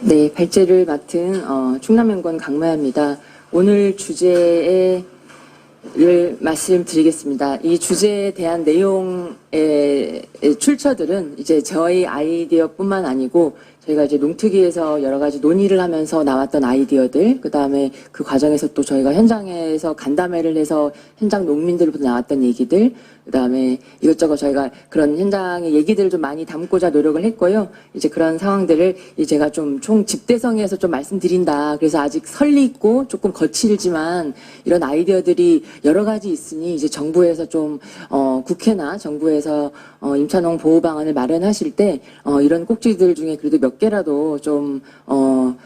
네, 발제를 맡은 충남연구원 강마야입니다. 오늘 주제를 말씀드리겠습니다. 이 주제에 대한 내용의 출처들은 이제 저희 아이디어뿐만 아니고 저희가 이제 농특위에서 여러 가지 논의를 하면서 나왔던 아이디어들, 그 다음에 그 과정에서 또 저희가 현장에서 간담회를 해서 현장 농민들부터 나왔던 얘기들, 그 다음에 이것저것 저희가 그런 현장의 얘기들을 좀 많이 담고자 노력을 했고요. 이제 그런 상황들을 제가 좀 총 집대성에서 좀 말씀드린다. 그래서 아직 설리있고 조금 거칠지만 이런 아이디어들이 여러 가지 있으니 이제 정부에서 좀, 국회나 정부에서 임차농 보호 방안을 마련하실 때, 이런 꼭지들 중에 그래도 몇 개라도 좀,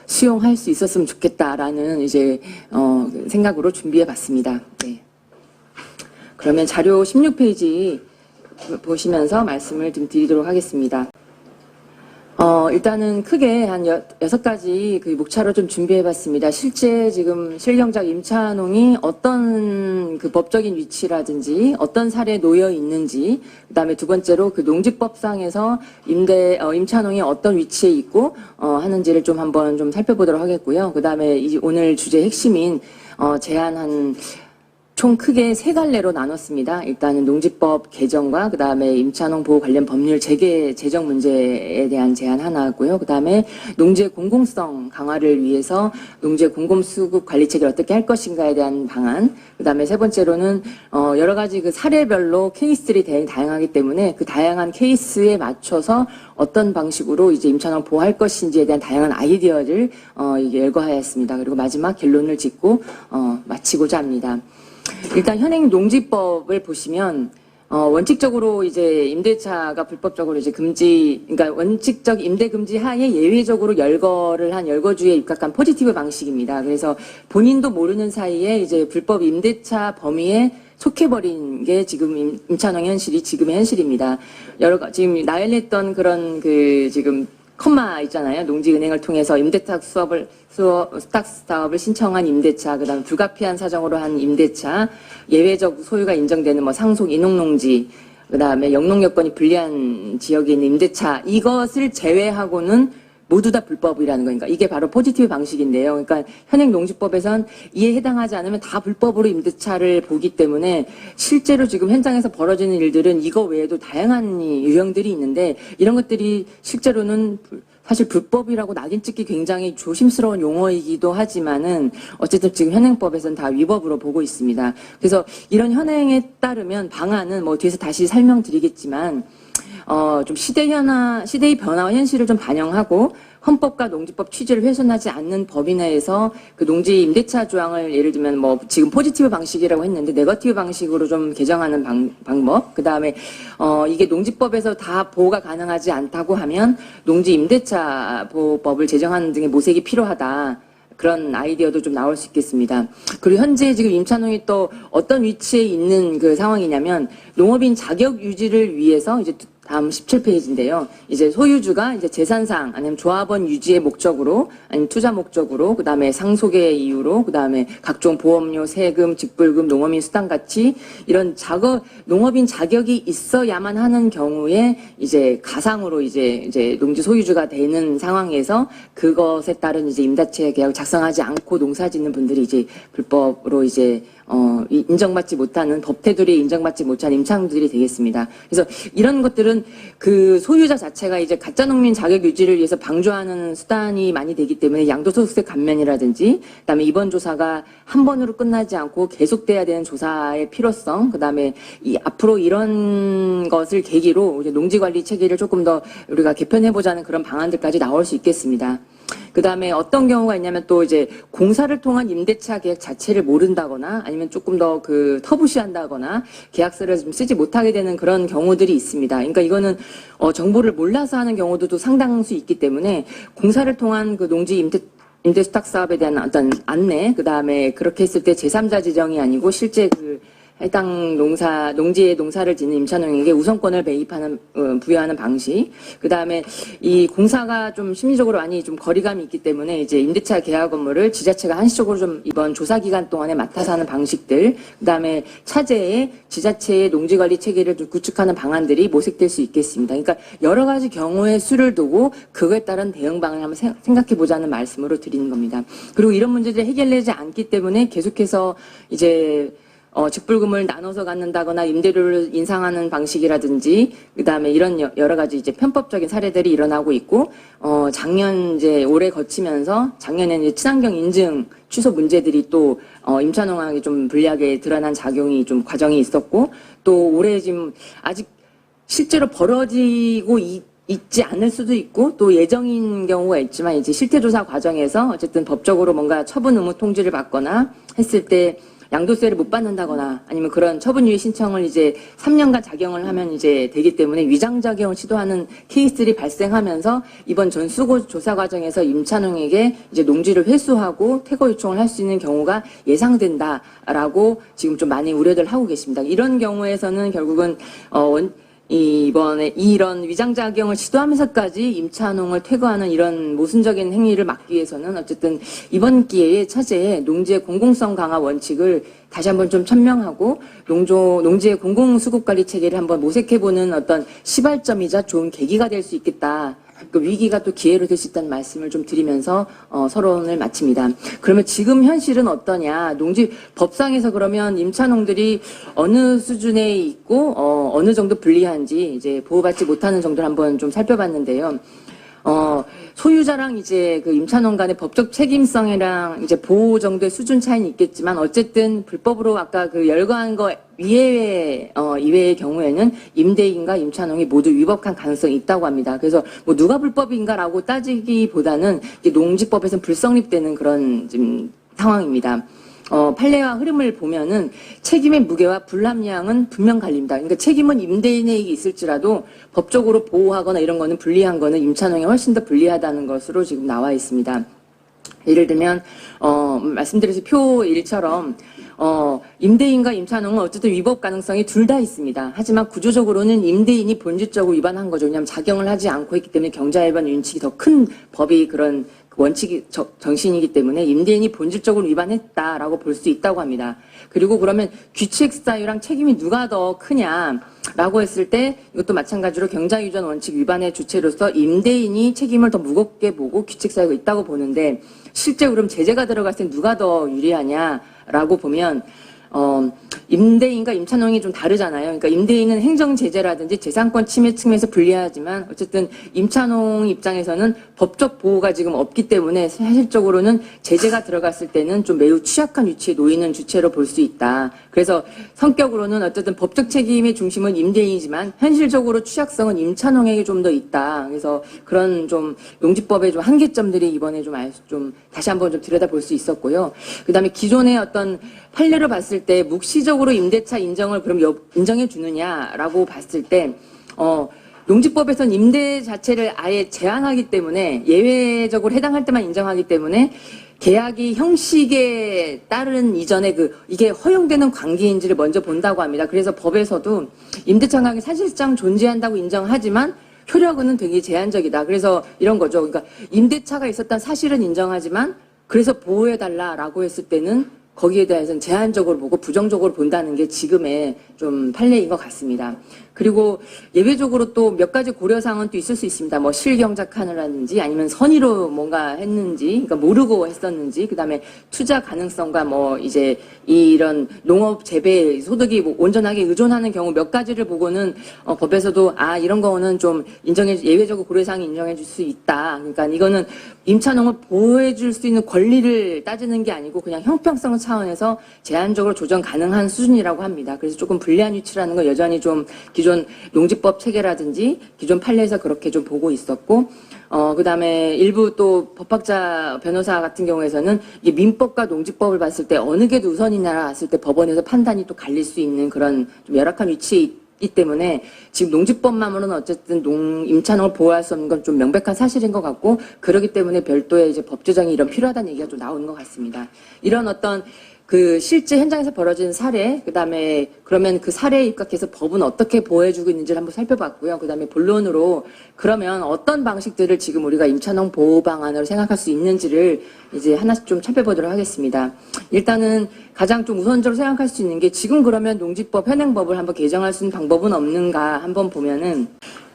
수용할 수 있었으면 좋겠다라는 이제, 생각으로 준비해 봤습니다. 네. 그러면 자료 16페이지 보시면서 말씀을 좀 드리도록 하겠습니다. 일단은 크게 한 6가지 그 목차로 좀 준비해 봤습니다. 실제 지금 실경작 임차농이 어떤 그 법적인 위치라든지 어떤 사례에 놓여 있는지, 그 다음에 두 번째로 그 농지법상에서 임차농이 어떤 위치에 있고, 하는지를 좀 한번 좀 살펴보도록 하겠고요. 그 다음에 오늘 주제 핵심인, 제안한 총 크게 3갈래로 나눴습니다. 일단은 농지법 개정과 그 다음에 임차농 보호 관련 법률 제정 문제에 대한 제안 하나고요. 그 다음에 농지의 공공성 강화를 위해서 농지의 공공수급 관리 체계를 어떻게 할 것인가에 대한 방안. 그 다음에 세 번째로는 여러 가지 그 사례별로 케이스들이 되게 다양하기 때문에 그 다양한 케이스에 맞춰서 어떤 방식으로 이제 임차농 보호할 것인지에 대한 다양한 아이디어를 열거하였습니다. 그리고 마지막 결론을 짓고 마치고자 합니다. 일단 현행 농지법을 보시면 원칙적으로 이제 임대차가 불법적으로 이제 그러니까 원칙적 임대 금지 하에 예외적으로 열거를 한 열거주에 입각한 포지티브 방식입니다. 그래서 본인도 모르는 사이에 이제 불법 임대차 범위에 속해버린 게 지금 임차농 현실이 지금의 현실입니다. 지금 나열했던 그런 지금 컴마 있잖아요. 농지은행을 통해서 임대차 사업을 신청한 임대차, 그다음에 불가피한 사정으로 한 임대차, 예외적 소유가 인정되는 상속 인용농지, 그다음에 영농 여건이 불리한 지역에 있는 임대차, 이것을 제외하고는 모두 다 불법이라는 거니까 이게 바로 포지티브 방식인데요. 그러니까 현행 농지법에선 이에 해당하지 않으면 다 불법으로 임대차를 보기 때문에 실제로 지금 현장에서 벌어지는 일들은 이거 외에도 다양한 유형들이 있는데 이런 것들이 실제로는 사실 불법이라고 낙인 찍기 굉장히 조심스러운 용어이기도 하지만은 어쨌든 지금 현행법에서는 다 위법으로 보고 있습니다. 그래서 이런 현행에 따르면 방안은 뒤에서 다시 설명드리겠지만 좀 시대의 변화와 현실을 좀 반영하고 헌법과 농지법 취지를 훼손하지 않는 범위 내에서 그 농지 임대차 조항을 예를 들면 지금 포지티브 방식이라고 했는데 네거티브 방식으로 좀 개정하는 방법, 그 다음에 이게 농지법에서 다 보호가 가능하지 않다고 하면 농지 임대차 보호법을 제정하는 등의 모색이 필요하다. 그런 아이디어도 좀 나올 수 있겠습니다. 그리고 현재 지금 임차농이 또 어떤 위치에 있는 그 상황이냐면 농업인 자격 유지를 위해서 이제 다음 17페이지인데요. 이제 소유주가 이제 재산상 아니면 조합원 유지의 목적으로 아니면 투자 목적으로 그다음에 상속의 이유로 그다음에 각종 보험료, 세금, 직불금, 농업인 수당 가치 이런 농업인 자격이 있어야만 하는 경우에 이제 가상으로 이제 농지 소유주가 되는 상황에서 그것에 따른 이제 임대차 계약을 작성하지 않고 농사짓는 분들이 이제 불법으로 이제 인정받지 못하는 법 테두리에 인정받지 못한 임차농들이 되겠습니다. 그래서 이런 것들은 그 소유자 자체가 이제 가짜 농민 자격 유지를 위해서 방조하는 수단이 많이 되기 때문에 양도소득세 감면이라든지 그다음에 이번 조사가 한 번으로 끝나지 않고 계속돼야 되는 조사의 필요성, 그다음에 앞으로 이런 것을 계기로 이제 농지관리 체계를 조금 더 우리가 개편해보자는 그런 방안들까지 나올 수 있겠습니다. 그 다음에 어떤 경우가 있냐면 또 이제 공사를 통한 임대차 계약 자체를 모른다거나 아니면 조금 더 터부시한다거나 계약서를 좀 쓰지 못하게 되는 그런 경우들이 있습니다. 그러니까 이거는 정보를 몰라서 하는 경우도 상당수 있기 때문에 공사를 통한 그 농지 임대수탁 사업에 대한 어떤 안내, 그 다음에 그렇게 했을 때 제3자 지정이 아니고 실제 해당 농지에 농사를 짓는 임차농에게 우선권을 부여하는 방식. 그 다음에 이 공사가 좀 심리적으로 많이 좀 거리감이 있기 때문에 이제 임대차 계약 업무를 지자체가 한시적으로 좀 이번 조사 기간 동안에 맡아서 하는 방식들. 그 다음에 차제에 지자체의 농지 관리 체계를 좀 구축하는 방안들이 모색될 수 있겠습니다. 그러니까 여러 가지 경우의 수를 두고 그거에 따른 대응 방안을 한번 생각해 보자는 말씀으로 드리는 겁니다. 그리고 이런 문제들이 해결되지 않기 때문에 계속해서 이제 직불금을 나눠서 갖는다거나 임대료를 인상하는 방식이라든지 그다음에 이런 여러 가지 이제 편법적인 사례들이 일어나고 있고 작년 이제 올해 거치면서 작년에는 이제 친환경 인증 취소 문제들이 또 임차농학에 좀 불리하게 드러난 작용이 좀 과정이 있었고 또 올해 지금 아직 실제로 벌어지고 있지 않을 수도 있고 또 예정인 경우가 있지만 이제 실태조사 과정에서 어쨌든 법적으로 뭔가 처분 의무 통지를 받거나 했을 때 양도세를 못 받는다거나 아니면 그런 처분유예 신청을 이제 3년간 작용을 하면 이제 되기 때문에 위장작용을 시도하는 케이스들이 발생하면서 이번 전수고 조사 과정에서 임차농에게 이제 농지를 회수하고 퇴거 요청을 할 수 있는 경우가 예상된다라고 지금 좀 많이 우려들 하고 계십니다. 이런 경우에서는 결국은 이번에 이런 위장작용을 시도하면서까지 임차농을 퇴거하는 이런 모순적인 행위를 막기 위해서는 어쨌든 이번 기회에 차제에 농지의 공공성 강화 원칙을 다시 한번 좀 천명하고 농지의 공공수급관리 체계를 한번 모색해보는 어떤 시발점이자 좋은 계기가 될 수 있겠다. 그 위기가 또 기회로 될 수 있다는 말씀을 좀 드리면서 서론을 마칩니다. 그러면 지금 현실은 어떠냐? 농지 법상에서 그러면 임차농들이 어느 수준에 있고 어느 정도 불리한지 이제 보호받지 못하는 정도를 한번 좀 살펴봤는데요. 소유자랑 이제 그 임차농 간의 법적 책임성이랑 이제 보호 정도의 수준 차이는 있겠지만 어쨌든 불법으로 아까 그 열거한 거 이외의 경우에는 임대인과 임차농이 모두 위법한 가능성이 있다고 합니다. 그래서 뭐 누가 불법인가라고 따지기보다는 이제 농지법에서는 불성립되는 그런 지금 상황입니다. 판례와 흐름을 보면은 책임의 무게와 불합리함은 분명 갈립니다. 그러니까 책임은 임대인에게 있을지라도 법적으로 보호하거나 이런 거는 불리한 거는 임차농에 훨씬 더 불리하다는 것으로 지금 나와 있습니다. 예를 들면 말씀드린 표 1처럼 임대인과 임차농은 어쨌든 위법 가능성이 둘 다 있습니다. 하지만 구조적으로는 임대인이 본질적으로 위반한 거죠. 왜냐하면 작용을 하지 않고 있기 때문에 경자일반 윤칙이 더 큰 법이 그런 원칙이 정신이기 때문에 임대인이 본질적으로 위반했다라고 볼 수 있다고 합니다. 그리고 그러면 규칙 사유랑 책임이 누가 더 크냐라고 했을 때 이것도 마찬가지로 경자유전 원칙 위반의 주체로서 임대인이 책임을 더 무겁게 보고 규칙 사유가 있다고 보는데 실제 그럼 제재가 들어갔을 때 누가 더 유리하냐라고 보면 임대인과 임차농이 좀 다르잖아요. 그러니까 임대인은 행정제재라든지 재산권 침해 측면에서 불리하지만 어쨌든 임차농 입장에서는 법적 보호가 지금 없기 때문에 사실적으로는 제재가 들어갔을 때는 좀 매우 취약한 위치에 놓이는 주체로 볼 수 있다. 그래서 성격으로는 어쨌든 법적 책임의 중심은 임대인이지만 현실적으로 취약성은 임차농에게 좀 더 있다. 그래서 그런 좀 농지법의 좀 한계점들이 이번에 좀 다시 한번 좀 들여다볼 수 있었고요. 그다음에 기존의 어떤 판례를 봤을 때 묵시적으로 임대차 인정을 그럼 인정해 주느냐라고 봤을 때 농지법에서는 임대 자체를 아예 제한하기 때문에 예외적으로 해당할 때만 인정하기 때문에 계약이 형식에 따른 이전에 이게 허용되는 관계인지를 먼저 본다고 합니다. 그래서 법에서도 임대차 관계 사실상 존재한다고 인정하지만 효력은 되게 제한적이다. 그래서 이런 거죠. 그러니까 임대차가 있었다는 사실은 인정하지만 그래서 보호해달라라고 했을 때는 거기에 대해서는 제한적으로 보고 부정적으로 본다는 게 지금의 좀 판례인 것 같습니다. 그리고 예외적으로 또 몇 가지 고려사항은 또 있을 수 있습니다. 뭐 실경작하느라든지 아니면 선의로 뭔가 했는지, 그러니까 모르고 했었는지, 그 다음에 투자 가능성과 뭐 이제 이런 농업 재배 소득이 뭐 온전하게 의존하는 경우 몇 가지를 보고는 법에서도 이런 거는 좀 예외적으로 고려사항이 인정해 줄 수 있다. 그러니까 이거는 임차농을 보호해 줄 수 있는 권리를 따지는 게 아니고 그냥 형평성 차원에서 제한적으로 조정 가능한 수준이라고 합니다. 그래서 조금 불리한 위치라는 거 여전히 좀 기존 농지법 체계라든지 기존 판례에서 그렇게 좀 보고 있었고, 그 다음에 일부 또 법학자 변호사 같은 경우에서는 이게 민법과 농지법을 봤을 때 어느 게 더 우선이냐 봤을 때 법원에서 판단이 또 갈릴 수 있는 그런 좀 열악한 위치에 있기 때문에 지금 농지법만으로는 어쨌든 임차농을 보호할 수 없는 건 좀 명백한 사실인 것 같고, 그렇기 때문에 별도의 이제 법 제정이 필요하다는 얘기가 좀 나오는 것 같습니다. 이런 어떤 그 실제 현장에서 벌어진 사례, 그다음에 그러면 그 사례에 입각해서 법은 어떻게 보호해주고 있는지를 한번 살펴봤고요. 그다음에 본론으로 그러면 어떤 방식들을 지금 우리가 임차농 보호 방안으로 생각할 수 있는지를 이제 하나씩 좀 살펴보도록 하겠습니다. 일단은 가장 좀 우선적으로 생각할 수 있는 게 지금 그러면 농지법 현행법을 한번 개정할 수 있는 방법은 없는가 한번 보면은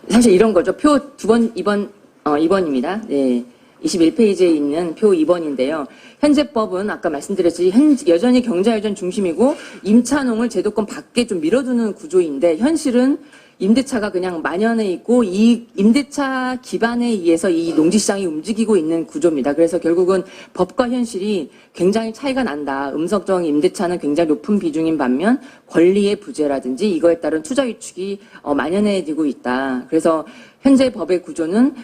사실 이런 거죠. 표 2번입니다. 네. 21페이지에 있는 표 2번인데요. 현재 법은 아까 말씀드렸듯이 여전히 경자유전 중심이고 임차농을 제도권 밖에 좀 밀어두는 구조인데 현실은 임대차가 그냥 만연해 있고 이 임대차 기반에 의해서 이 농지시장이 움직이고 있는 구조입니다. 그래서 결국은 법과 현실이 굉장히 차이가 난다. 음성적 임대차는 굉장히 높은 비중인 반면 권리의 부재라든지 이거에 따른 투자 위축이 만연해지고 있다. 그래서 현재 법의 구조는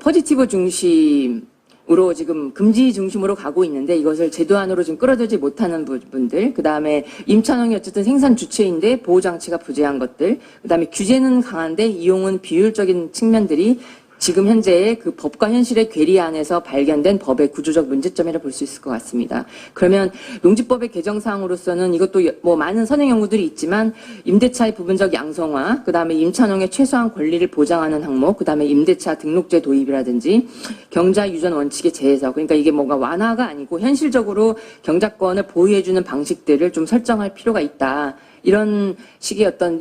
포지티브 중심으로 지금 금지 중심으로 가고 있는데 이것을 제도안으로 지금 끌어들지 못하는 부분들, 그 다음에 임차농이 어쨌든 생산 주체인데 보호장치가 부재한 것들, 그 다음에 규제는 강한데 이용은 비효율적인 측면들이 지금 현재의 그 법과 현실의 괴리 안에서 발견된 법의 구조적 문제점이라 볼 수 있을 것 같습니다. 그러면 농지법의 개정사항으로서는 이것도 뭐 많은 선행 연구들이 있지만 임대차의 부분적 양성화, 그 다음에 임차농의 최소한 권리를 보장하는 항목, 그 다음에 임대차 등록제 도입이라든지 경자 유전 원칙의 재해석, 그러니까 이게 뭔가 완화가 아니고 현실적으로 경작권을 보호해주는 방식들을 좀 설정할 필요가 있다. 이런 식의 어떤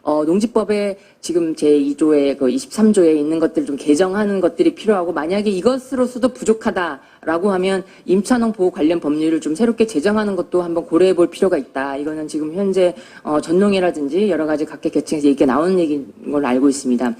농지법의 지금 제2조의 그 23조에 있는 것들을 좀 개정하는 것들이 필요하고 만약에 이것으로서도 부족하다라고 하면 임차농 보호 관련 법률을 좀 새롭게 제정하는 것도 한번 고려해 볼 필요가 있다. 이거는 지금 현재 전농이라든지 여러 가지 각계 계층에서 얘기가 나오는 얘기인 걸로 알고 있습니다.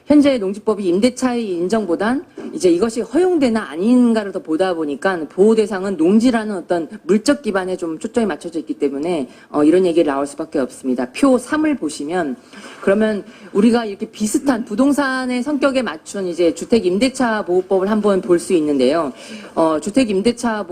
현재 농지법이 임대차의 인정보단 이제 이것이 허용되나 아닌가를 더 보다 보니까 보호 대상은 농지라는 어떤 물적 기반에 좀 초점이 맞춰져 있기 때문에 이런 얘기가 나올 수밖에 없습니다. 표 3을 보시면 그러면 우리가 이렇게 비슷한 부동산의 성격에 맞춘 이제 주택 임대차 보호법을 한번 볼 수 있는데요. 주택 임대차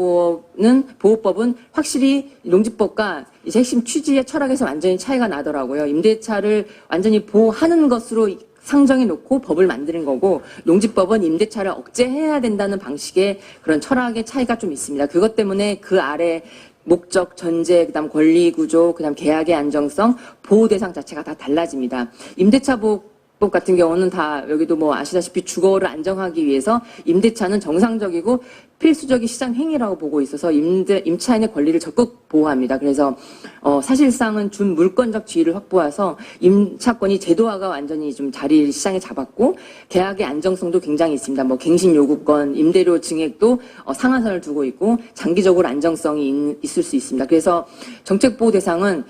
보호법은 확실히 농지법과 이제 핵심 취지의 철학에서 완전히 차이가 나더라고요. 임대차를 완전히 보호하는 것으로 상정해 놓고 법을 만드는 거고 농지법은 임대차를 억제해야 된다는 방식의 그런 철학의 차이가 좀 있습니다. 그것 때문에 그 아래 목적, 전제, 그다음 권리 구조, 그다음 계약의 안정성, 보호 대상 자체가 다 달라집니다. 임대차 보호법 같은 경우는 다 여기도 뭐 아시다시피 주거를 안정하기 위해서 임대차는 정상적이고 필수적인 시장 행위라고 보고 있어서 임차인의 권리를 적극 보호합니다. 그래서 사실상은 준 물권적 지위를 확보해서 임차권이 제도화가 완전히 좀 자리를 시장에 잡았고 계약의 안정성도 굉장히 있습니다. 뭐 갱신 요구권, 임대료 증액도 상한선을 두고 있고 장기적으로 안정성이 있을 수 있습니다. 그래서 정책 보호 대상은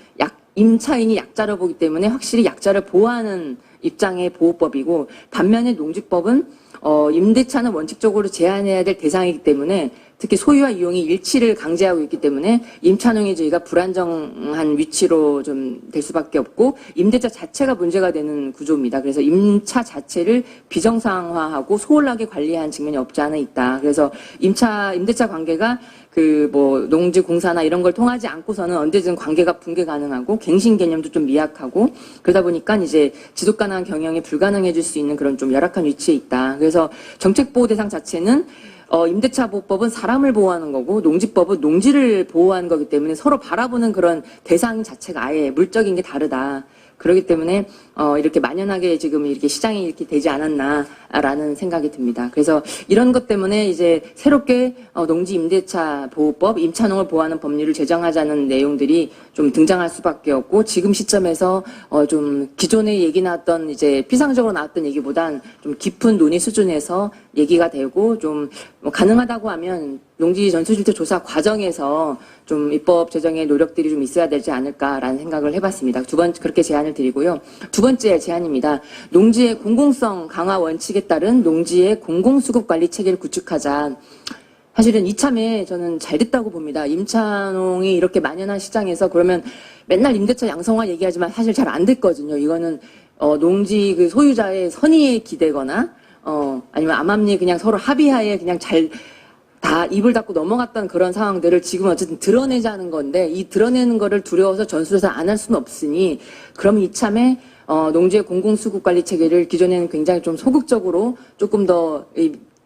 임차인이 약자로 보기 때문에 확실히 약자를 보호하는 입장의 보호법이고 반면에 농지법은 임대차는 원칙적으로 제한해야 될 대상이기 때문에 특히 소유와 이용이 일치를 강제하고 있기 때문에 임차농의 주의가 불안정한 위치로 좀 될 수밖에 없고 임대차 자체가 문제가 되는 구조입니다. 그래서 임차 자체를 비정상화하고 소홀하게 관리한 측면이 없지 않아 있다. 그래서 임대차 관계가 그 뭐 농지 공사나 이런 걸 통하지 않고서는 언제든 관계가 붕괴 가능하고 갱신 개념도 좀 미약하고 그러다 보니까 이제 지속 가능한 경영이 불가능해질 수 있는 그런 좀 열악한 위치에 있다. 그래서 정책 보호 대상 자체는 임대차 보호법은 사람을 보호하는 거고 농지법은 농지를 보호하는 거기 때문에 서로 바라보는 그런 대상 자체가 아예 물적인 게 다르다. 그렇기 때문에 이렇게 만연하게 지금 이렇게 시장이 이렇게 되지 않았나라는 생각이 듭니다. 그래서 이런 것 때문에 이제 새롭게 농지 임대차 보호법, 임차농을 보호하는 법률을 제정하자는 내용들이 좀 등장할 수밖에 없고 지금 시점에서 좀 기존에 얘기 나왔던 이제 피상적으로 나왔던 얘기보단 좀 깊은 논의 수준에서 얘기가 되고 좀 가능하다고 하면 농지 전수질투 조사 과정에서 좀 입법 제정의 노력들이 좀 있어야 되지 않을까라는 생각을 해봤습니다. 그렇게 제안을 드리고요. 두 번째 제안입니다. 농지의 공공성 강화 원칙에 따른 농지의 공공수급 관리 체계를 구축하자. 사실은 이참에 저는 잘 됐다고 봅니다. 임차농이 이렇게 만연한 시장에서 그러면 맨날 임대차 양성화 얘기하지만 사실 잘 안 됐거든요. 이거는 농지 그 소유자의 선의에 기대거나 아니면 암암리에 그냥 서로 합의하에 그냥 다 입을 닫고 넘어갔던 그런 상황들을 지금 어쨌든 드러내자는 건데 이 드러내는 거를 두려워서 전수조사 안 할 수는 없으니 그럼 이참에 농지의 공공수급 관리 체계를 기존에는 굉장히 좀 소극적으로 조금 더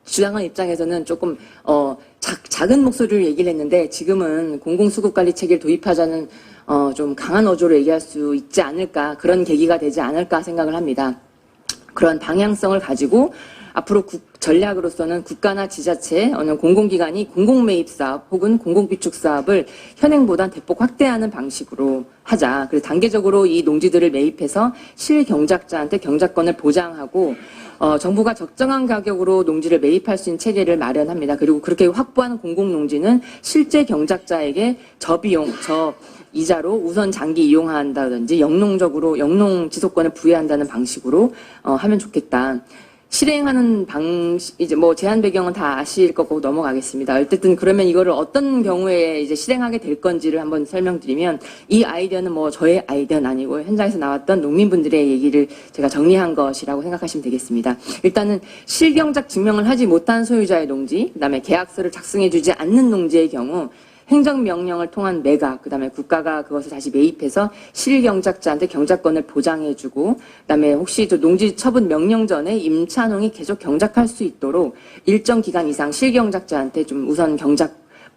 주장한 입장에서는 조금 작은 목소리로 얘기를 했는데 지금은 공공수급관리 체계를 도입하자는 좀 강한 어조로 얘기할 수 있지 않을까, 그런 계기가 되지 않을까 생각을 합니다. 그런 방향성을 가지고 앞으로 전략으로서는 국가나 지자체, 어느 공공기관이 공공매입사업 혹은 공공비축사업을 현행보다 대폭 확대하는 방식으로 하자. 그래서 단계적으로 이 농지들을 매입해서 실경작자한테 경작권을 보장하고 정부가 적정한 가격으로 농지를 매입할 수 있는 체계를 마련합니다. 그리고 그렇게 확보한 공공농지는 실제 경작자에게 저비용, 이자로 우선 장기 이용한다든지 영농적으로 영농 지속권을 부여한다는 방식으로 하면 좋겠다. 실행하는 이제 뭐 제한 배경은 다 아실 거고 넘어가겠습니다. 어쨌든 그러면 이거를 어떤 경우에 이제 실행하게 될 건지를 한번 설명드리면, 이 아이디어는 뭐 저의 아이디어는 아니고 현장에서 나왔던 농민분들의 얘기를 제가 정리한 것이라고 생각하시면 되겠습니다. 일단은 실경작 증명을 하지 못한 소유자의 농지, 그다음에 계약서를 작성해주지 않는 농지의 경우 행정명령을 통한 매각, 그다음에 국가가 그것을 다시 매입해서 실경작자한테 경작권을 보장해주고, 그다음에 혹시 저 농지 처분 명령 전에 임차농이 계속 경작할 수 있도록 일정 기간 이상 실경작자한테 좀 우선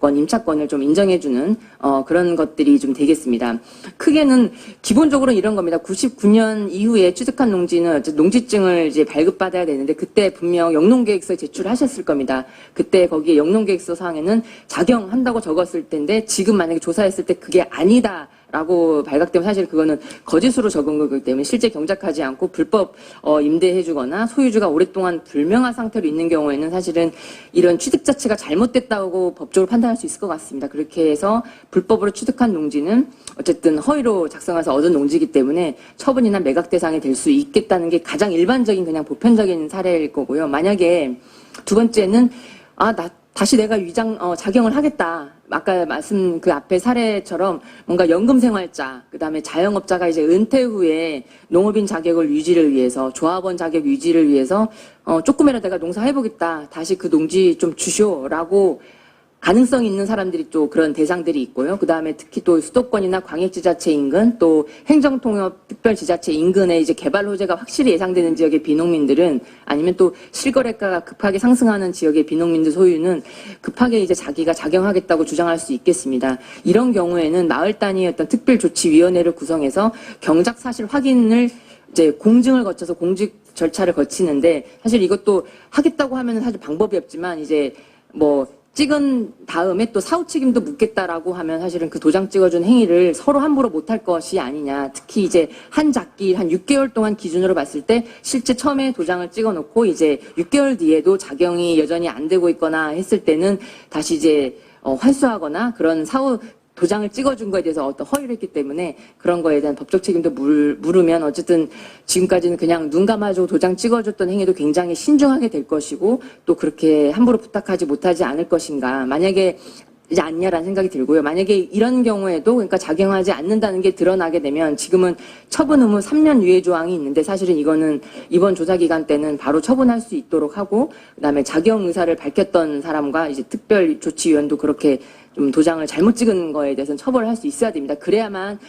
임차권을 좀 인정해주는 그런 것들이 좀 되겠습니다. 크게는 기본적으로 이런 겁니다. 99년 이후에 취득한 농지는 농지증을 이제 발급받아야 되는데, 그때 분명 영농계획서 제출하셨을 겁니다. 그때 거기에 영농계획서 사항에는 작용한다고 적었을 텐데, 지금 만약에 조사했을 때 그게 아니다 라고 발각되면 사실 그거는 거짓으로 적은 거기 때문에 실제 경작하지 않고 불법 임대해주거나 소유주가 오랫동안 불명한 상태로 있는 경우에는 사실은 이런 취득 자체가 잘못됐다고 법적으로 판단할 수 있을 것 같습니다. 그렇게 해서 불법으로 취득한 농지는 어쨌든 허위로 작성해서 얻은 농지이기 때문에 처분이나 매각 대상이 될 수 있겠다는 게 가장 일반적인 그냥 보편적인 사례일 거고요. 만약에 두 번째는 다시 내가 작용을 하겠다. 아까 말씀 그 앞에 사례처럼 뭔가 연금생활자, 그 다음에 자영업자가 이제 은퇴 후에 농업인 자격을 유지를 위해서, 조합원 자격 유지를 위해서, 조금이라도 내가 농사해보겠다. 다시 그 농지 좀 주쇼라고 가능성 있는 사람들이 또 그런 대상들이 있고요. 그 다음에 특히 또 수도권이나 광역지자체 인근, 또 행정통합 특별지자체 인근에 이제 개발 호재가 확실히 예상되는 지역의 비농민들은, 아니면 또 실거래가가 급하게 상승하는 지역의 비농민들 소유는 급하게 이제 자기가 작용하겠다고 주장할 수 있겠습니다. 이런 경우에는 마을 단위의 어떤 특별조치위원회를 구성해서 경작 사실 확인을 이제 공증을 거쳐서 공직 절차를 거치는데, 사실 이것도 하겠다고 하면 사실 방법이 없지만 이제 뭐 찍은 다음에 또 사후 책임도 묻겠다라고 하면 사실은 그 도장 찍어준 행위를 서로 함부로 못할 것이 아니냐. 특히 이제 한 작기 한 6개월 동안 기준으로 봤을 때 실제 처음에 도장을 찍어놓고 이제 6개월 뒤에도 작용이 여전히 안 되고 있거나 했을 때는 다시 이제 환수하거나 그런 사후 도장을 찍어준 거에 대해서 어떤 허위를 했기 때문에 그런 거에 대한 법적 책임도 물으면 어쨌든 지금까지는 그냥 눈 감아주고 도장 찍어줬던 행위도 굉장히 신중하게 될 것이고, 또 그렇게 함부로 부탁하지 못하지 않을 것인가. 만약에 이제 않냐라는 생각이 들고요. 만약에 이런 경우에도 그러니까 작용하지 않는다는 게 드러나게 되면, 지금은 처분 의무 3년 유예 조항이 있는데 사실은 이거는 이번 조사 기간 때는 바로 처분할 수 있도록 하고, 그다음에 작용 의사를 밝혔던 사람과 이제 특별조치위원도 그렇게 좀 도장을 잘못 찍은 거에 대해서는 처벌을 할 수 있어야 됩니다. 그래야만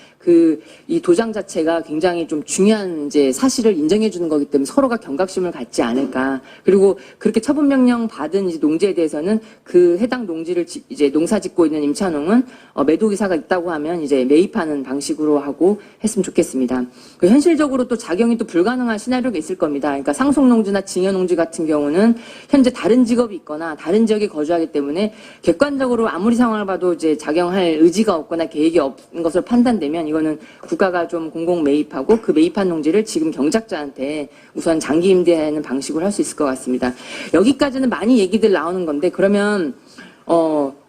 이 도장 자체가 굉장히 좀 중요한 이제 사실을 인정해 주는 거기 때문에 서로가 경각심을 갖지 않을까. 그리고 그렇게 처분 명령 받은 이제 농지에 대해서는 그 해당 농지를 이제 농사 짓고 있는 임차농은 매도 기사가 있다고 하면 이제 매입하는 방식으로 하고 했으면 좋겠습니다. 현실적으로 또 작용이 또 불가능한 시나리오가 있을 겁니다. 그러니까 상속농지나 징여농지 같은 경우는 현재 다른 직업이 있거나 다른 지역에 거주하기 때문에 객관적으로 아무리 상황을 봐도 이제 작용할 의지가 없거나 계획이 없는 것으로 판단되면 이거는 국가가 좀 공공 매입하고 그 매입한 농지를 지금 경작자한테 우선 장기 임대하는 방식으로 할 수 있을 것 같습니다. 여기까지는 많이 얘기들 나오는 건데, 그러면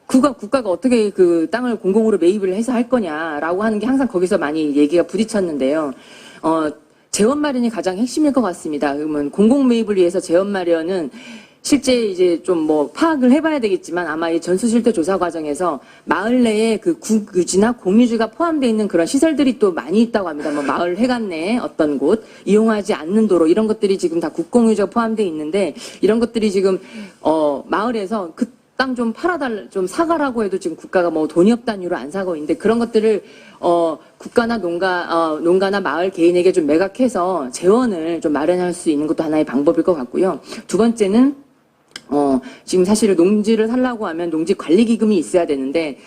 국가가 어떻게 그 땅을 공공으로 매입을 해서 할 거냐라고 하는 게 항상 거기서 많이 얘기가 부딪혔는데요. 재원 마련이 가장 핵심일 것 같습니다. 그러면 공공 매입을 위해서 재원 마련은 실제 이제 좀 뭐 파악을 해봐야 되겠지만, 아마 이 전수실태 조사 과정에서 마을 내에 그 국유지나 공유지가 포함되어 있는 그런 시설들이 또 많이 있다고 합니다. 뭐 마을 해관 내에 어떤 곳, 이용하지 않는 도로, 이런 것들이 지금 다 국공유지가 포함되어 있는데, 이런 것들이 지금 마을에서 그 땅 좀 좀 사가라고 해도 지금 국가가 뭐 돈이 없다는 이유로 안 사고 있는데, 그런 것들을 국가나 농가나 마을 개인에게 좀 매각해서 재원을 좀 마련할 수 있는 것도 하나의 방법일 것 같고요. 두 번째는 지금 사실 농지를 살라고 하면 농지 관리 기금이 있어야 되는데,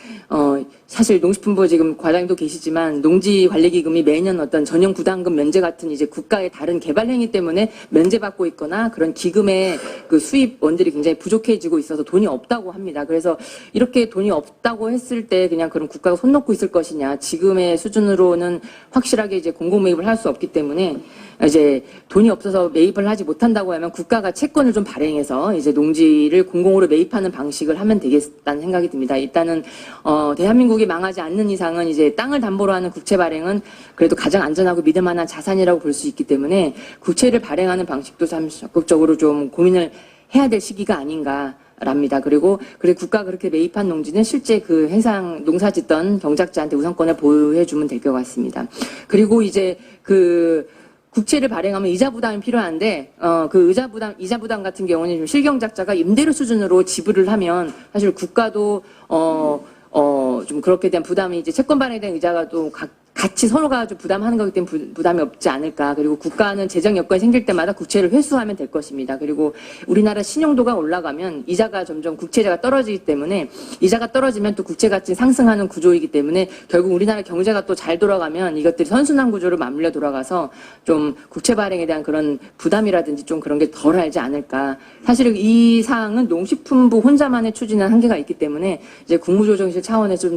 사실 농식품부 지금 과장도 계시지만 농지 관리 기금이 매년 어떤 전용 부담금 면제 같은 이제 국가의 다른 개발 행위 때문에 면제받고 있거나 그런 기금의 그 수입원들이 굉장히 부족해지고 있어서 돈이 없다고 합니다. 그래서 이렇게 돈이 없다고 했을 때 그냥 그럼 국가가 손 놓고 있을 것이냐. 지금의 수준으로는 확실하게 이제 공공 매입을 할 수 없기 때문에 이제 돈이 없어서 매입을 하지 못한다고 하면 국가가 채권을 좀 발행해서 이제 농지를 공공으로 매입하는 방식을 하면 되겠다는 생각이 듭니다. 일단은 대한민국이 망하지 않는 이상은 이제 땅을 담보로 하는 국채 발행은 그래도 가장 안전하고 믿을만한 자산이라고 볼 수 있기 때문에 국채를 발행하는 방식도 참 적극적으로 좀 고민을 해야 될 시기가 아닌가. 랍니다. 그리고 국가가 그렇게 매입한 농지는 실제 그 해상 농사 짓던 경작자한테 우선권을 보유해주면 될 것 같습니다. 그리고 이제 국채를 발행하면 이자 부담이 필요한데, 이자 부담 같은 경우는 좀 실경작자가 임대료 수준으로 지불을 하면 사실 국가도, 좀 그렇게 대한 부담이 이제 채권 발행에 대한 이자가 또 같이 서로가 좀 부담하는 거기 때문에 부담이 없지 않을까. 그리고 국가는 재정 여건이 생길 때마다 국채를 회수하면 될 것입니다. 그리고 우리나라 신용도가 올라가면 이자가 점점 국채자가 떨어지기 때문에 이자가 떨어지면 또 국채 가치 상승하는 구조이기 때문에 결국 우리나라 경제가 또 잘 돌아가면 이것들이 선순환 구조로 맞물려 돌아가서 좀 국채 발행에 대한 그런 부담이라든지 좀 그런 게 덜하지 않을까. 사실 이 사항은 농식품부 혼자만의 추진은 한계가 있기 때문에 이제 국무조정실 차원에서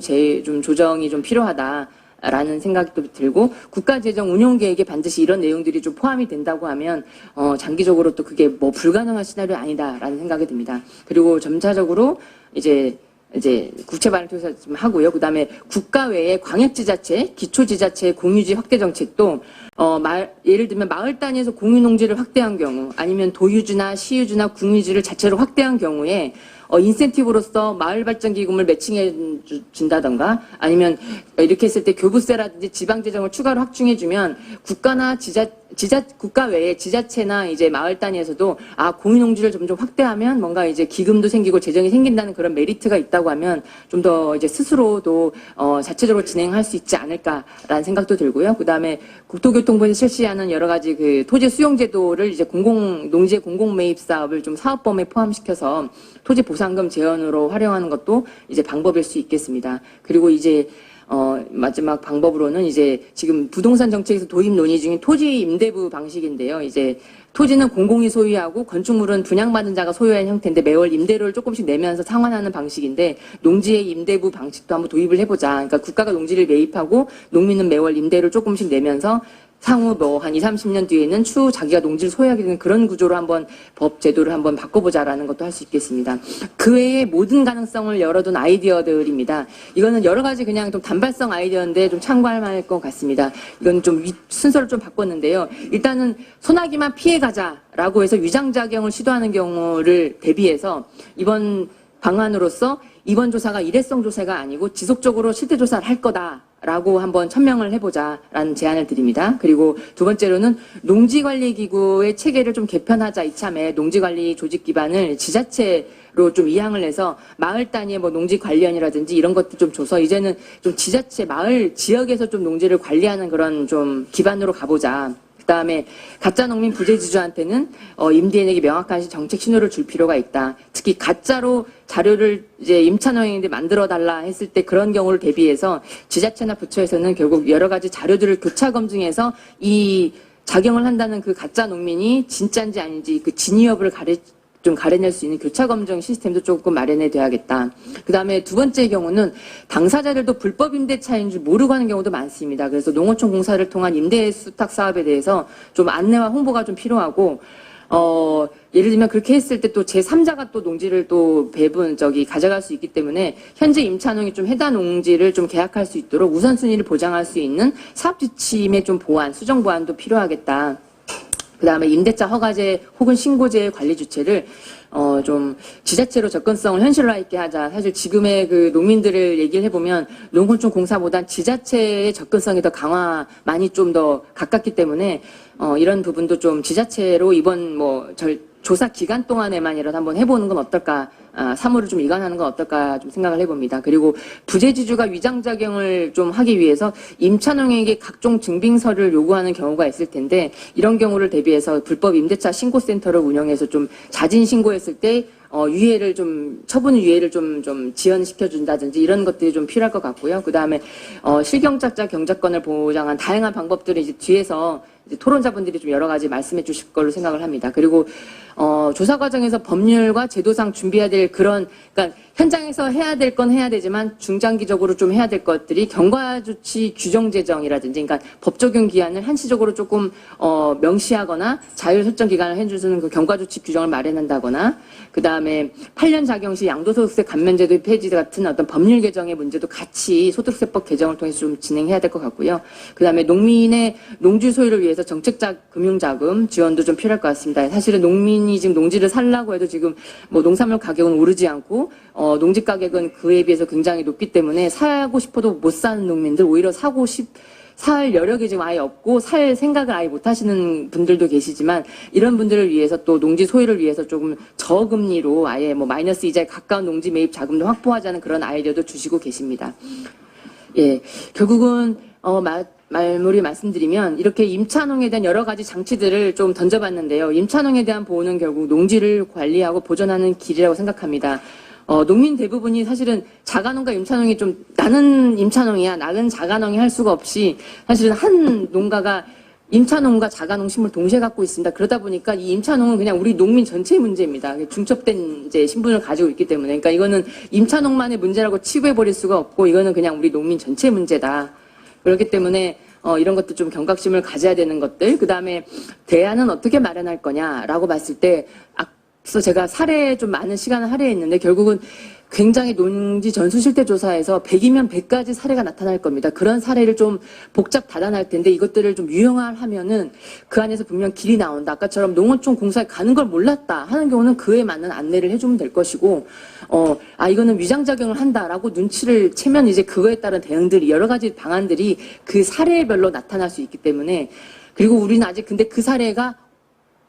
좀 조정이 좀 필요하다. 라는 생각도 들고 국가재정 운용계획에 반드시 이런 내용들이 좀 포함이 된다고 하면 장기적으로 또 그게 뭐 불가능한 시나리오 아니다라는 생각이 듭니다. 그리고 점차적으로 이제 국채 발행 투자 좀 하고요. 그다음에 국가 외의 광역지자체, 기초지자체 공유지 확대 정책도 예를 들면 마을 단위에서 공유농지를 확대한 경우 아니면 도유지나 시유지나 궁유지를 자체로 확대한 경우에 인센티브로서 마을발전기금을 매칭해 준다던가 아니면 이렇게 했을 때 교부세라든지 지방재정을 추가로 확충해주면 국가나 국가 외에 지자체나 이제 마을 단위에서도 공유농지를 점점 확대하면 뭔가 이제 기금도 생기고 재정이 생긴다는 그런 메리트가 있다고 하면 좀 더 이제 스스로도 자체적으로 진행할 수 있지 않을까라는 생각도 들고요. 그다음에 국토교통부에서 실시하는 여러 가지 그 토지 수용 제도를 이제 농지의 공공 매입 사업을 좀 사업범위에 포함시켜서 토지 보상금 재원으로 활용하는 것도 이제 방법일 수 있겠습니다. 그리고 이제 마지막 방법으로는 이제 지금 부동산 정책에서 도입 논의 중인 토지 임대부 방식인데요. 이제 토지는 공공이 소유하고 건축물은 분양받은 자가 소유한 형태인데 매월 임대료를 조금씩 내면서 상환하는 방식인데 농지의 임대부 방식도 한번 도입을 해보자. 그러니까 국가가 농지를 매입하고 농민은 매월 임대료를 조금씩 내면서 향후 한 20, 30년 뒤에는 추후 자기가 농지를 소유하게 되는 그런 구조로 한번 법 제도를 한번 바꿔보자라는 것도 할 수 있겠습니다. 그 외에 모든 가능성을 열어둔 아이디어들입니다. 이거는 여러 가지 그냥 좀 단발성 아이디어인데 좀 참고할 만할 것 같습니다. 이건 좀 순서를 좀 바꿨는데요. 일단은 소나기만 피해가자라고 해서 위장작용을 시도하는 경우를 대비해서 이번 방안으로서 이번 조사가 일회성 조사가 아니고 지속적으로 실태조사를 할 거다라고 한번 천명을 해보자라는 제안을 드립니다. 그리고 두 번째로는 농지관리기구의 체계를 좀 개편하자. 이참에 농지관리 조직 기반을 지자체로 좀 이양을 해서 마을 단위의 뭐 농지관리원이라든지 이런 것도 좀 줘서 이제는 좀 지자체 마을 지역에서 좀 농지를 관리하는 그런 좀 기반으로 가보자. 그다음에 가짜 농민 부재지주한테는 임대인에게 명확한 정책 신호를 줄 필요가 있다. 특히 가짜로 자료를 이제 임차농인데 만들어 달라 했을 때 그런 경우를 대비해서 지자체나 부처에서는 결국 여러 가지 자료들을 교차 검증해서 이 작용을 한다는 그 가짜 농민이 진짜인지 아닌지 그 진위 여부를 좀 가려낼 수 있는 교차 검증 시스템도 조금 마련해 둬야겠다. 그 다음에 두 번째 경우는 당사자들도 불법 임대차인 줄 모르고 하는 경우도 많습니다. 그래서 농어촌 공사를 통한 임대 수탁 사업에 대해서 좀 안내와 홍보가 좀 필요하고, 예를 들면 그렇게 했을 때 또 제3자가 또 농지를 또 가져갈 수 있기 때문에 현재 임차농이 좀 해당 농지를 좀 계약할 수 있도록 우선순위를 보장할 수 있는 사업지침의 좀 보완, 수정 보완도 필요하겠다. 그 다음에 임대차 허가제 혹은 신고제의 관리 주체를 좀 지자체로 접근성을 현실화 있게 하자. 사실 지금의 그 농민들을 얘기를 해보면 농어촌 공사보단 지자체의 접근성이 더 많이 좀 더 가깝기 때문에 이런 부분도 좀 지자체로 이번 조사 기간 동안에만이라도 한번 해보는 건 어떨까, 사무를 좀 이관하는 건 어떨까 좀 생각을 해봅니다. 그리고 부재지주가 위장작용을 좀 하기 위해서 임차농에게 각종 증빙서를 요구하는 경우가 있을 텐데 이런 경우를 대비해서 불법 임대차 신고센터를 운영해서 좀 자진 신고했을 때 유예를 좀, 처분 유예를 좀 지연시켜준다든지 이런 것들이 좀 필요할 것 같고요. 그 다음에, 실경작자 경작권을 보장한 다양한 방법들을 이제 뒤에서 이제 토론자분들이 좀 여러 가지 말씀해 주실 걸로 생각을 합니다. 그리고, 조사 과정에서 법률과 제도상 준비해야 될 그런, 그러니까 현장에서 해야 될 건 해야 되지만 중장기적으로 좀 해야 될 것들이 경과조치 규정 제정이라든지, 그러니까 법 적용 기한을 한시적으로 조금, 명시하거나 자율 설정 기간을 해주는 그 경과조치 규정을 마련한다거나, 그 다음에 8년 작용 시 양도소득세 감면제도 폐지 같은 어떤 법률 개정의 문제도 같이 소득세법 개정을 통해서 좀 진행해야 될 것 같고요. 그 다음에 농민의 농지 소유를 위해서 정책적 금융자금 지원도 좀 필요할 것 같습니다. 사실은 농민이 지금 농지를 살라고 해도 지금 뭐 농산물 가격은 오르지 않고, 농지 가격은 그에 비해서 굉장히 높기 때문에 사고 싶어도 못 사는 농민들, 오히려 살 여력이 지금 아예 없고 살 생각을 아예 못 하시는 분들도 계시지만, 이런 분들을 위해서 또 농지 소유를 위해서 조금 저금리로 아예 뭐 마이너스 이자에 가까운 농지 매입 자금도 확보하자는 그런 아이디어도 주시고 계십니다. 예, 결국은 말머리 말씀드리면 이렇게 임차농에 대한 여러 가지 장치들을 좀 던져봤는데요. 임차농에 대한 보호는 결국 농지를 관리하고 보존하는 길이라고 생각합니다. 농민 대부분이 사실은 자가농과 임차농이 좀 나는 임차농이야, 나는 자가농이 할 수가 없이 사실은 한 농가가 임차농과 자가농 식물 동시에 갖고 있습니다. 그러다 보니까 이 임차농은 그냥 우리 농민 전체의 문제입니다. 중첩된 이제 신분을 가지고 있기 때문에. 그러니까 이거는 임차농만의 문제라고 치부해버릴 수가 없고, 이거는 그냥 우리 농민 전체의 문제다. 그렇기 때문에 이런 것도 좀 경각심을 가져야 되는 것들. 그 다음에 대안은 어떻게 마련할 거냐라고 봤을 때, 앞서 제가 사례에 좀 많은 시간을 할애했는데 결국은 굉장히 농지 전수 실태 조사에서 100이면 100가지 사례가 나타날 겁니다. 그런 사례를 좀 복잡 다단할 텐데 이것들을 좀 유형화하면은 그 안에서 분명 길이 나온다. 아까처럼 농어촌 공사에 가는 걸 몰랐다 하는 경우는 그에 맞는 안내를 해주면 될 것이고, 이거는 위장작용을 한다라고 눈치를 채면 이제 그거에 따른 대응들이 여러 가지 방안들이 그 사례별로 나타날 수 있기 때문에, 그리고 우리는 아직 근데 그 사례가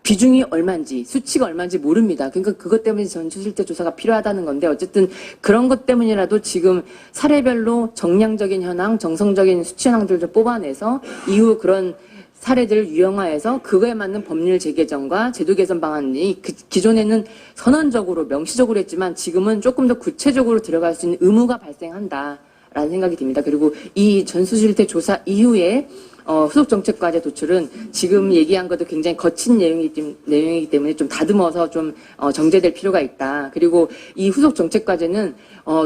비중이 얼마인지, 수치가 얼마인지 모릅니다. 그러니까 그것 때문에 전수실태 조사가 필요하다는 건데, 어쨌든 그런 것 때문이라도 지금 사례별로 정량적인 현황, 정성적인 수치 현황들을 좀 뽑아내서 이후 그런 사례들을 유형화해서 그거에 맞는 법률 재개정과 제도 개선 방안이 기존에는 선언적으로 명시적으로 했지만 지금은 조금 더 구체적으로 들어갈 수 있는 의무가 발생한다라는 생각이 듭니다. 그리고 이 전수실태 조사 이후에 후속정책과제 도출은 지금 얘기한 것도 굉장히 거친 내용이기 때문에 좀 다듬어서 좀 정제될 필요가 있다. 그리고 이 후속정책과제는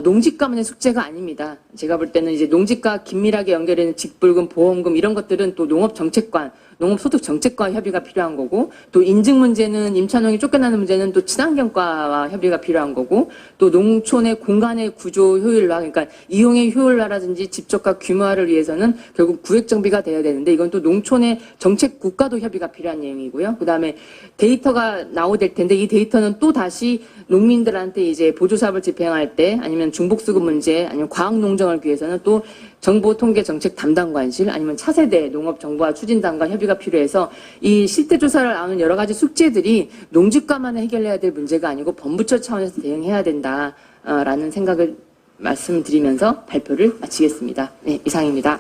농지가만의 숙제가 아닙니다. 제가 볼 때는 이제 농지가 긴밀하게 연결되는 직불금, 보험금 이런 것들은 또 농업정책관, 농업소득정책과 협의가 필요한 거고, 또 인증 문제는 임차농이 쫓겨나는 문제는 또 친환경과와 협의가 필요한 거고, 또 농촌의 공간의 구조 효율화, 그러니까 이용의 효율화라든지 집적과 규모화를 위해서는 결국 구획정비가 돼야 되는데 이건 또 농촌의 정책국가도 협의가 필요한 내용이고요. 그 다음에 데이터가 나오될 텐데 이 데이터는 또 다시 농민들한테 이제 보조사업을 집행할 때 아니면 중복수급 문제 아니면 과학농정을 위해서는 또 정보통계정책 담당관실 아니면 차세대 농업정보화 추진단과 협의가 필요해서 이 실태조사를 나오는 여러 가지 숙제들이 농지과만 해결해야 될 문제가 아니고 범부처 차원에서 대응해야 된다라는 생각을 말씀드리면서 발표를 마치겠습니다. 네, 이상입니다.